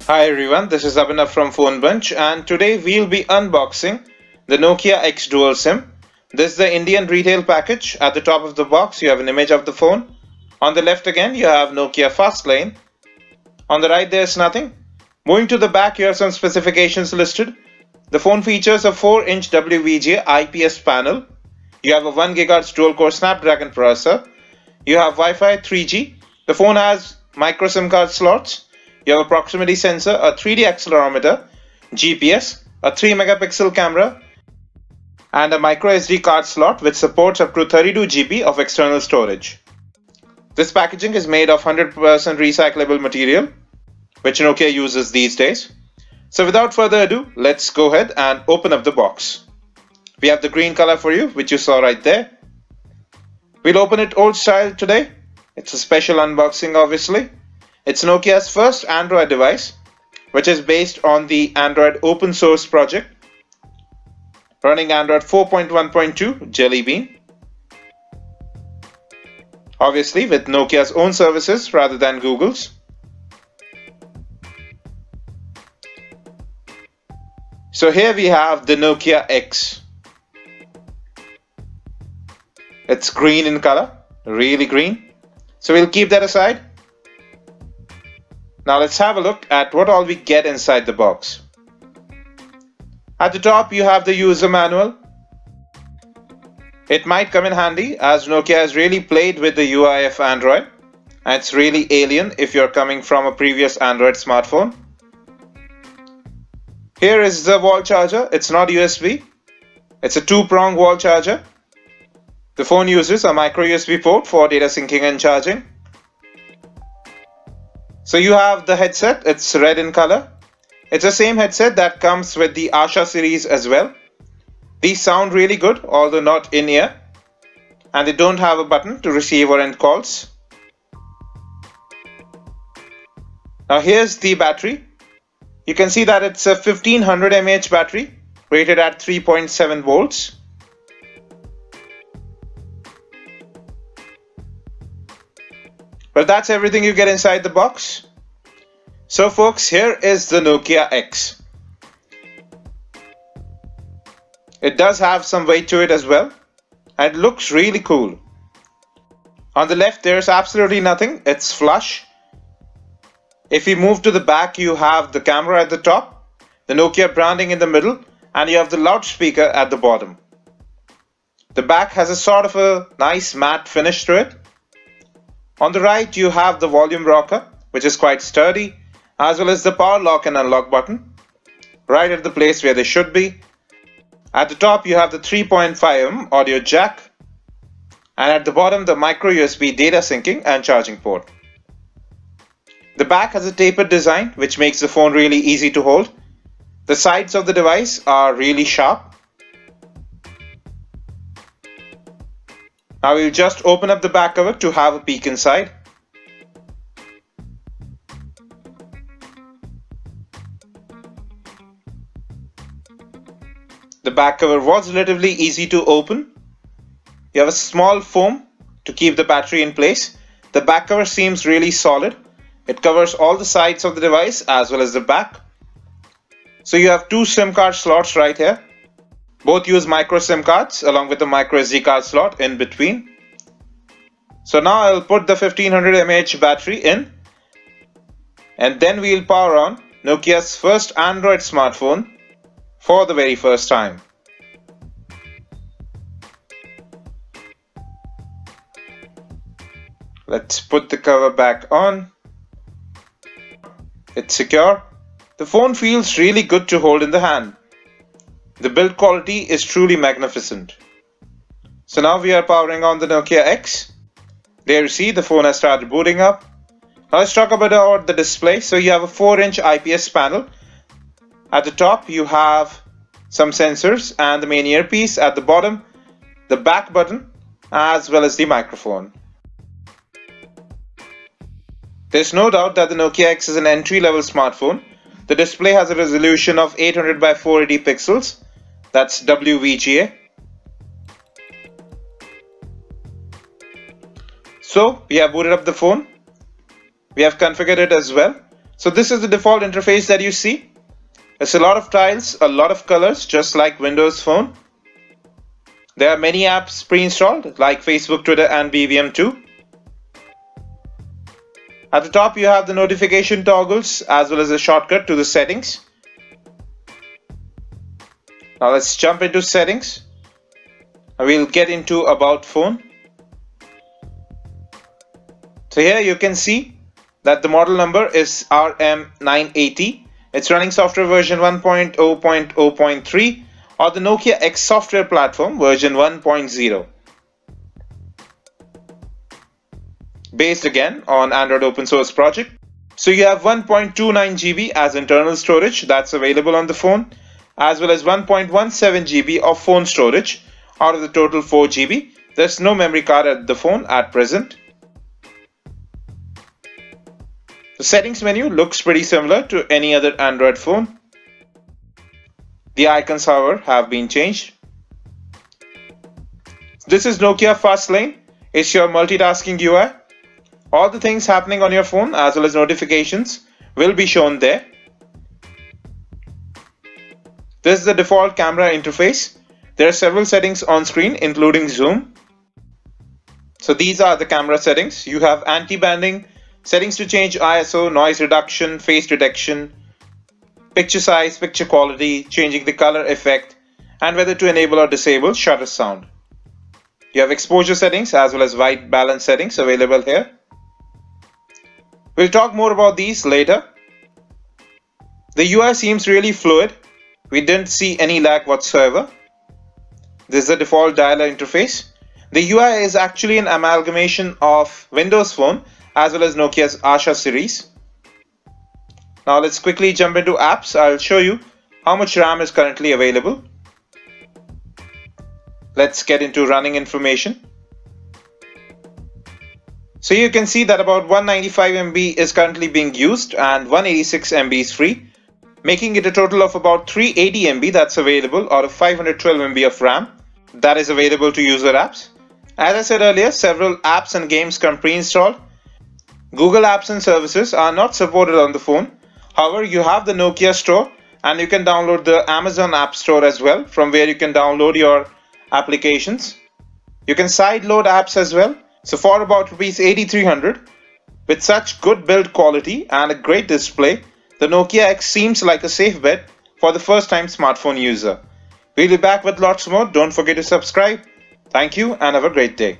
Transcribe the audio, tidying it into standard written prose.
Hi everyone, this is Abhinav from Phone Bunch, and today we'll be unboxing the Nokia X Dual-SIM. This is the Indian retail package. At the top of the box you have an image of the phone. On the left again you have Nokia Fast Lane. On the right there's nothing. Moving to the back, you have some specifications listed. The phone features a 4-inch WVGA IPS panel. You have a 1 GHz dual-core Snapdragon processor. You have Wi-Fi 3G. The phone has micro SIM card slots. You have a proximity sensor, a 3D accelerometer, GPS, a 3 megapixel camera, and a micro SD card slot which supports up to 32 GB of external storage. This packaging is made of 100% recyclable material, which Nokia uses these days. So without further ado, let's go ahead and open up the box. We have the green color for you, which you saw right there. We'll open it old style today. It's a special unboxing, obviously. It's Nokia's first Android device, which is based on the Android open source project, running Android 4.1.2 Jelly Bean. Obviously with Nokia's own services rather than Google's. So here we have the Nokia X. It's green in color, really green. So we'll keep that aside. Now let's have a look at what all we get inside the box. At the top you have the user manual. It might come in handy as Nokia has really played with the UI of Android, and it's really alien if you're coming from a previous Android smartphone. Here is the wall charger. It's not USB. It's a 2-prong wall charger. The phone uses a micro USB port for data syncing and charging. So you have the headset. It's red in color. It's the same headset that comes with the Asha series as well. These sound really good, although not in ear, and they don't have a button to receive or end calls. Now here's the battery. You can see that it's a 1500 mAh battery rated at 3.7 volts. But that's everything you get inside the box. So folks, here is the Nokia X. It does have some weight to it as well, and it looks really cool. On the left there's absolutely nothing, it's flush. If you move to the back, you have the camera at the top, the Nokia branding in the middle, and you have the loudspeaker at the bottom. The back has a sort of a nice matte finish to it. On the right you have the volume rocker, which is quite sturdy, as well as the power lock and unlock button, right at the place where they should be. At the top you have the 3.5mm audio jack, and at the bottom the micro USB data syncing and charging port. The back has a tapered design which makes the phone really easy to hold. The sides of the device are really sharp. Now we'll just open up the back cover to have a peek inside. The back cover was relatively easy to open. You have a small foam to keep the battery in place. The back cover seems really solid. It covers all the sides of the device as well as the back. So you have 2 SIM card slots right here. Both use micro SIM cards along with the micro SD card slot in between. So now I'll put the 1500 mAh battery in, and then we'll power on Nokia's first Android smartphone for the very first time. Let's put the cover back on. It's secure. The phone feels really good to hold in the hand. The build quality is truly magnificent. So now we are powering on the Nokia X. There you see the phone has started booting up. Now let's talk about the display. So you have a 4-inch IPS panel. At the top you have some sensors and the main earpiece. At the bottom the back button as well as the microphone. There's no doubt that the Nokia X is an entry-level smartphone. The display has a resolution of 800 by 480 pixels. That's WVGA. So we have booted up the phone. We have configured it as well. So this is the default interface that you see. It's a lot of tiles, a lot of colors, just like Windows Phone. There are many apps pre-installed like Facebook, Twitter and BBM too. At the top you have the notification toggles as well as a shortcut to the settings. Now let's jump into settings. We'll get into About Phone. So here you can see that the model number is RM980. It's running software version 1.0.0.3 or the Nokia X Software Platform version 1.0. Based again on Android open source project. So you have 1.29 GB as internal storage that's available on the phone, as well as 1.17 GB of phone storage out of the total 4 GB. There's no memory card at the phone at present. The settings menu looks pretty similar to any other Android phone. The icons, however, have been changed. This is Nokia Fastlane. It's your multitasking UI. All the things happening on your phone as well as notifications will be shown there. This is the default camera interface. There are several settings on screen including zoom. So these are the camera settings. You have anti-banding, settings to change ISO, noise reduction, face detection, picture size, picture quality, changing the color effect, and whether to enable or disable shutter sound. You have exposure settings as well as white balance settings available here. We'll talk more about these later. The UI seems really fluid. We didn't see any lag whatsoever. This is the default dialer interface. The UI is actually an amalgamation of Windows Phone as well as Nokia's Asha series. Now let's quickly jump into apps. I'll show you how much RAM is currently available. Let's get into running information. So you can see that about 195 MB is currently being used and 186 MB is free, making it a total of about 380 MB that's available out of 512 MB of RAM that is available to user apps. As I said earlier, several apps and games come pre-installed. Google Apps and Services are not supported on the phone. However, you have the Nokia Store and you can download the Amazon App Store as well, from where you can download your applications. You can sideload apps as well. So for about Rs 8300, with such good build quality and a great display, the Nokia X seems like a safe bet for the first time smartphone user. We'll be back with lots more. Don't forget to subscribe. Thank you and have a great day.